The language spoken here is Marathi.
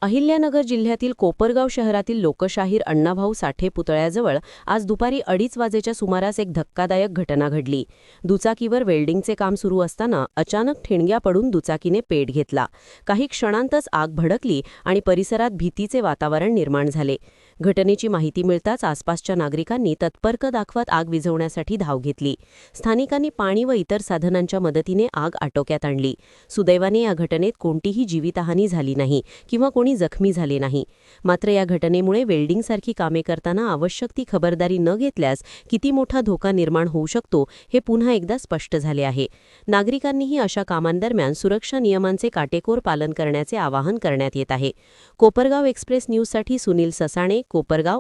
अहिल्यानगर जिल्ह्यातील कोपरगाव शहरातील लोकशाहीर अण्णाभाऊ साठे पुतळ्याजवळ आज दुपारी 2:30 वाजेच्या सुमारास एक धक्कादायक घटना घडली। दुचाकीवर वेल्डिंगचे काम सुरू असताना अचानक ठिणग्या पडून दुचाकीने पेट घेतला। काही क्षणांतच आग भडकली आणि परिसरात भीतीचे वातावरण निर्माण झाले। घटनेची माहिती मिळताच आसपासच्या नागरिकांनी तत्परता दाखवत आग विझवण्यासाठी धाव घेतली। स्थानिकांनी पाणी व इतर साधनांच्या मदतीने आग आटोक्यात आणली। सुदैवाने या घटनेत कोणतीही जीवितहानी झाली नाही किंवा कोणी जखमी झाले नाही। मात्र या घटनेमुळे वेल्डिंगसारखी कामे करताना आवश्यक ती खबरदारी न घेतल्यास किती मोठा धोका निर्माण होऊ शकतो हे पुन्हा एकदा स्पष्ट झाले आहे। नागरिकांनीही अशा कामांदरम्यान सुरक्षा नियमांचे काटेकोर पालन करण्याचे आवाहन करण्यात येत आहे। कोपरगाव एक्सप्रेस न्यूजसाठी सुनील ससाणे, कोपरगाव।